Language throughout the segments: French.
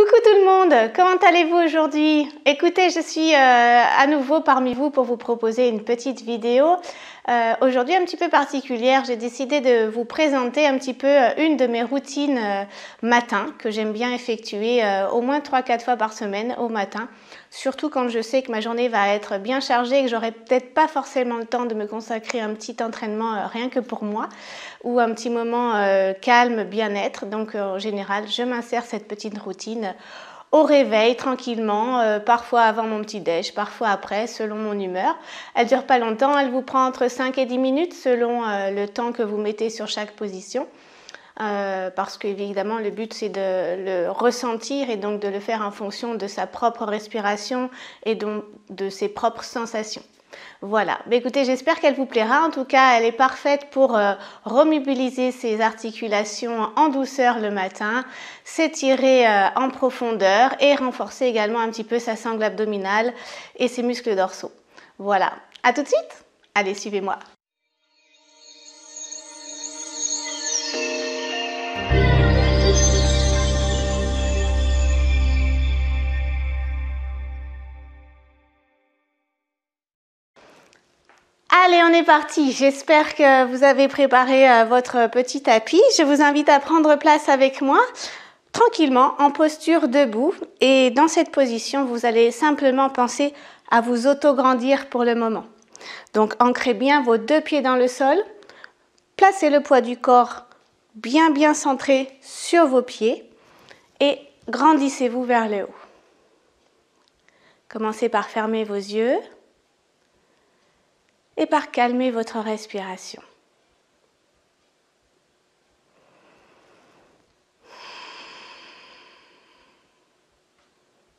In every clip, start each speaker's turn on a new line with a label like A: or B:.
A: Coucou tout le monde, comment allez-vous aujourd'hui? Écoutez, je suis à nouveau parmi vous pour vous proposer une petite vidéo. Aujourd'hui un petit peu particulière, j'ai décidé de vous présenter un petit peu une de mes routines matin que j'aime bien effectuer au moins 3-4 fois par semaine au matin. Surtout quand je sais que ma journée va être bien chargée et que j'aurai peut-être pas forcément le temps de me consacrer à un petit entraînement rien que pour moi ou un petit moment calme, bien-être. Donc en général, je m'insère cette petite routine au réveil, tranquillement, parfois avant mon petit-déj, parfois après, selon mon humeur. Elle dure pas longtemps, elle vous prend entre 5 et 10 minutes selon le temps que vous mettez sur chaque position. Parce qu'évidemment le but c'est de le ressentir et donc de le faire en fonction de sa propre respiration et donc de ses propres sensations. Voilà, bah, écoutez, j'espère qu'elle vous plaira. En tout cas, elle est parfaite pour remobiliser ses articulations en douceur le matin, s'étirer en profondeur et renforcer également un petit peu sa sangle abdominale et ses muscles dorsaux. Voilà, à tout de suite. Allez, suivez-moi. Allez, on est parti. J'espère que vous avez préparé votre petit tapis. Je vous invite à prendre place avec moi, tranquillement, en posture debout. Et dans cette position, vous allez simplement penser à vous auto-grandir pour le moment. Donc, ancrez bien vos deux pieds dans le sol. Placez le poids du corps bien centré sur vos pieds. Et grandissez-vous vers le haut. Commencez par fermer vos yeux. Et par calmer votre respiration.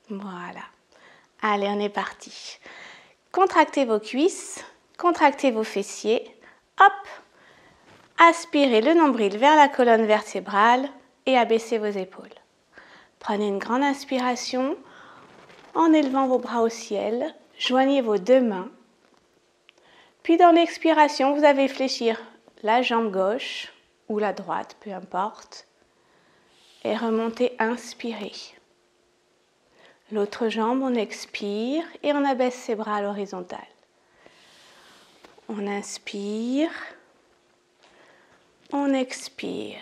A: Voilà. Allez, on est parti. Contractez vos cuisses, contractez vos fessiers. Hop! Aspirez le nombril vers la colonne vertébrale et abaissez vos épaules. Prenez une grande inspiration en élevant vos bras au ciel. Joignez vos deux mains. Puis dans l'expiration, vous allez fléchir la jambe gauche ou la droite, peu importe. Et remontez, inspirez. L'autre jambe, on expire et on abaisse ses bras à l'horizontale. On inspire. On expire.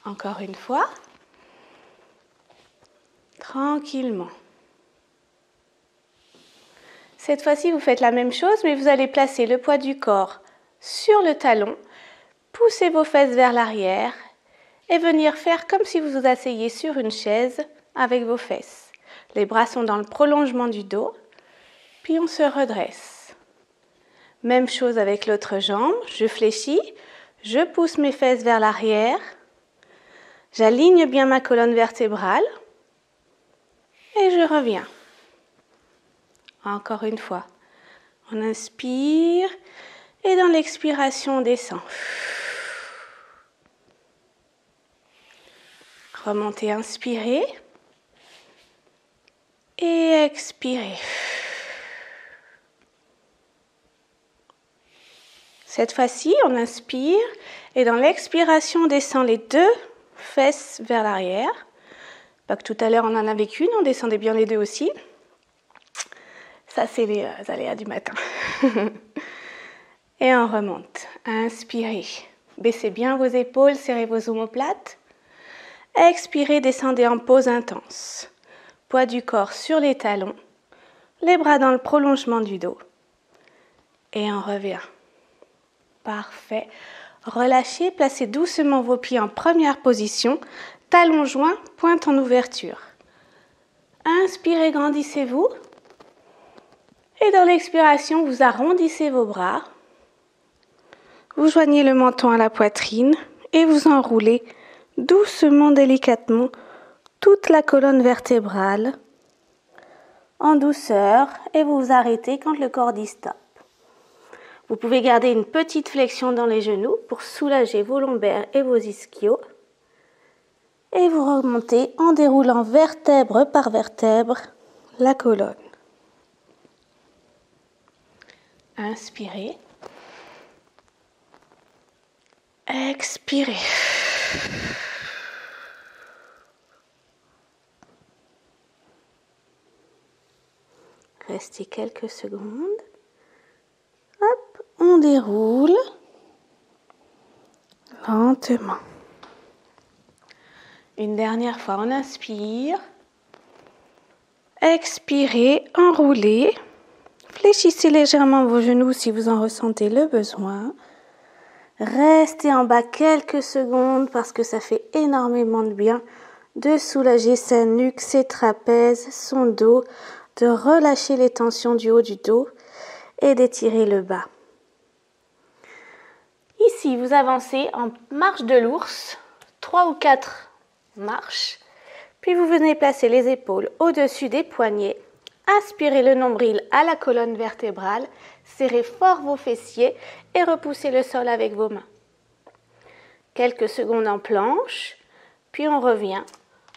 A: Encore une fois. Tranquillement. Cette fois-ci, vous faites la même chose, mais vous allez placer le poids du corps sur le talon, poussez vos fesses vers l'arrière et venir faire comme si vous vous asseyez sur une chaise avec vos fesses. Les bras sont dans le prolongement du dos, puis on se redresse. Même chose avec l'autre jambe, je fléchis, je pousse mes fesses vers l'arrière, j'aligne bien ma colonne vertébrale et je reviens. Encore une fois, on inspire et dans l'expiration, on descend. Remontez, inspirez et expirez. Cette fois-ci, on inspire et dans l'expiration, on descend les deux fesses vers l'arrière. Pas que tout à l'heure, on en avait qu'une, on descendait bien les deux aussi. Ça, c'est les aléas du matin. Et on remonte. Inspirez. Baissez bien vos épaules, serrez vos omoplates. Expirez, descendez en pause intense. Poids du corps sur les talons. Les bras dans le prolongement du dos. Et on revient. Parfait. Relâchez, placez doucement vos pieds en première position. Talons joints, pointe en ouverture. Inspirez, grandissez-vous. Et dans l'expiration, vous arrondissez vos bras. Vous joignez le menton à la poitrine et vous enroulez doucement, délicatement, toute la colonne vertébrale en douceur et vous vous arrêtez quand le corps dit stop. Vous pouvez garder une petite flexion dans les genoux pour soulager vos lombaires et vos ischios. Et vous remontez en déroulant vertèbre par vertèbre la colonne. Inspirez. Expirez. Restez quelques secondes. Hop, on déroule lentement. Une dernière fois, on inspire. Expirez, enroulez. Fléchissez légèrement vos genoux si vous en ressentez le besoin. Restez en bas quelques secondes parce que ça fait énormément de bien de soulager sa nuque, ses trapèzes, son dos, de relâcher les tensions du haut du dos et d'étirer le bas. Ici, vous avancez en marche de l'ours, 3 ou 4 marches, puis vous venez placer les épaules au-dessus des poignets, aspirez le nombril à la colonne vertébrale, serrez fort vos fessiers et repoussez le sol avec vos mains. Quelques secondes en planche, puis on revient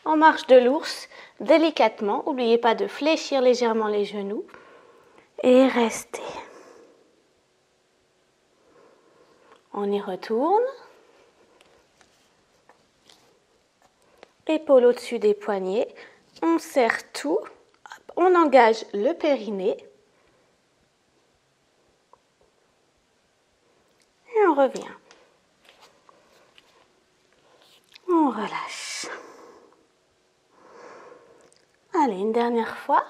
A: en marche de l'ours, délicatement. N'oubliez pas de fléchir légèrement les genoux et restez. On y retourne. Épaules au-dessus des poignets. On serre tout. On engage le périnée. Et on revient. On relâche. Allez, une dernière fois.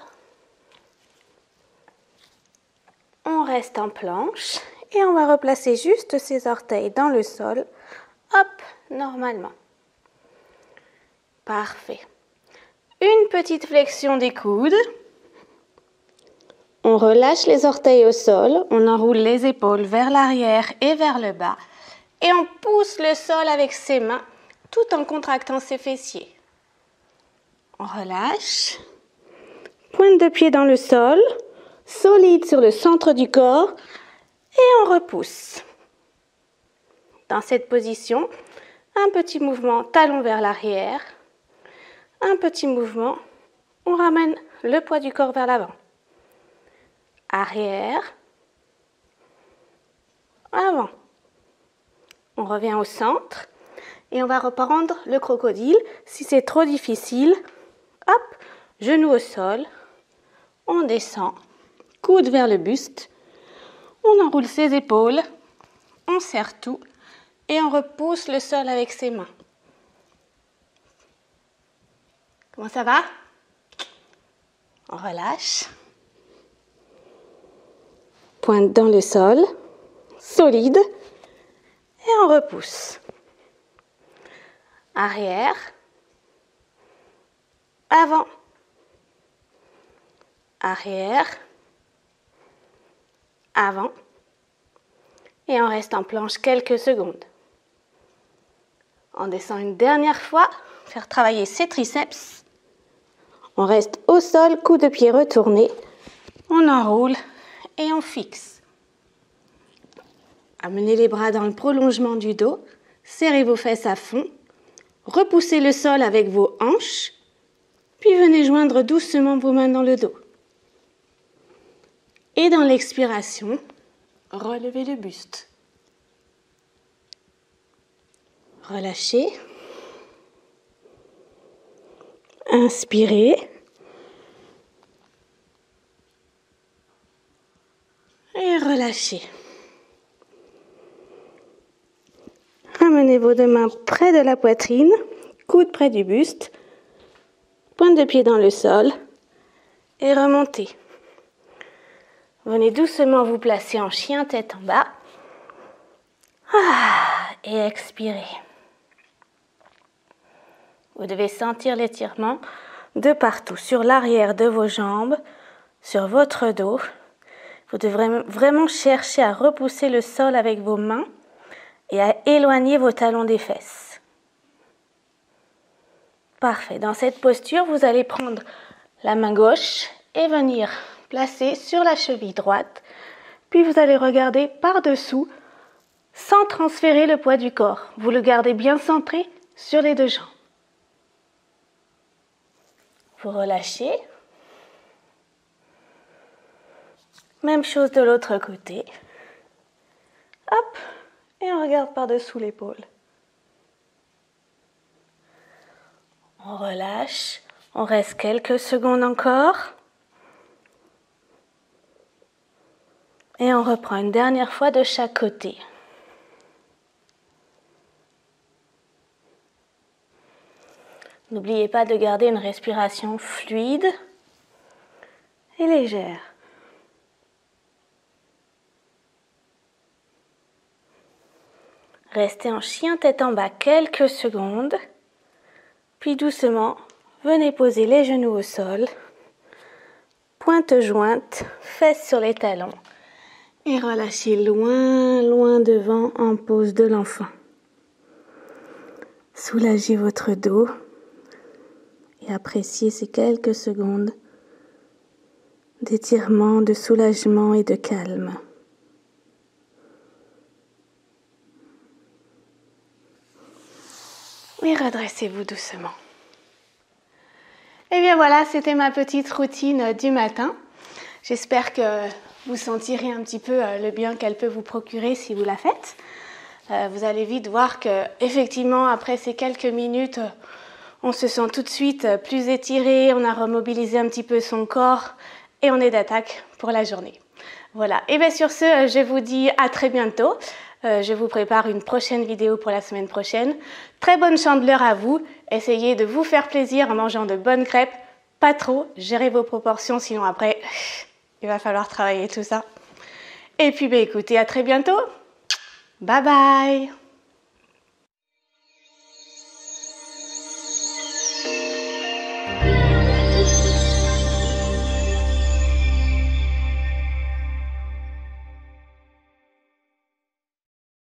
A: On reste en planche et on va replacer juste ses orteils dans le sol. Hop, normalement. Parfait. Une petite flexion des coudes. On relâche les orteils au sol. On enroule les épaules vers l'arrière et vers le bas. Et on pousse le sol avec ses mains tout en contractant ses fessiers. On relâche. Pointe de pied dans le sol, solide sur le centre du corps et on repousse. Dans cette position, un petit mouvement talon vers l'arrière, un petit mouvement, on ramène le poids du corps vers l'avant. Arrière, avant. On revient au centre et on va reprendre le crocodile. Si c'est trop difficile, hop, genou au sol. On descend, coude vers le buste, on enroule ses épaules, on serre tout et on repousse le sol avec ses mains. Comment ça va? On relâche. Pointe dans le sol, solide et on repousse. Arrière, avant. Arrière, avant, et on reste en planche quelques secondes. On descend une dernière fois, faire travailler ses triceps. On reste au sol, coude de pied retourné, on enroule et on fixe. Amenez les bras dans le prolongement du dos, serrez vos fesses à fond, repoussez le sol avec vos hanches, puis venez joindre doucement vos mains dans le dos. Et dans l'expiration, relevez le buste. Relâchez. Inspirez. Et relâchez. Ramenez vos deux mains près de la poitrine, coude près du buste, pointe de pied dans le sol et remontez. Venez doucement vous placer en chien tête en bas. Et expirez. Vous devez sentir l'étirement de partout, sur l'arrière de vos jambes, sur votre dos. Vous devrez vraiment chercher à repousser le sol avec vos mains et à éloigner vos talons des fesses. Parfait. Dans cette posture, vous allez prendre la main gauche et venir placer sur la cheville droite. Puis vous allez regarder par-dessous sans transférer le poids du corps. Vous le gardez bien centré sur les deux jambes. Vous relâchez. Même chose de l'autre côté. Hop, et on regarde par-dessous l'épaule. On relâche. On reste quelques secondes encore. Et on reprend une dernière fois de chaque côté. N'oubliez pas de garder une respiration fluide et légère. Restez en chien tête en bas quelques secondes, puis doucement, venez poser les genoux au sol, pointe jointe, fesses sur les talons et relâchez loin, loin devant en pose de l'enfant. Soulagez votre dos et appréciez ces quelques secondes d'étirement, de soulagement et de calme. Et redressez-vous doucement. Et bien voilà, c'était ma petite routine du matin. J'espère que vous sentirez un petit peu le bien qu'elle peut vous procurer si vous la faites. Vous allez vite voir que effectivement, après ces quelques minutes, on se sent tout de suite plus étiré, on a remobilisé un petit peu son corps et on est d'attaque pour la journée. Voilà, et bien sur ce, je vous dis à très bientôt. Je vous prépare une prochaine vidéo pour la semaine prochaine. Très bonne chandeleur à vous. Essayez de vous faire plaisir en mangeant de bonnes crêpes. Pas trop, gérez vos proportions, sinon après, il va falloir travailler tout ça. Et puis, écoutez, à très bientôt. Bye bye.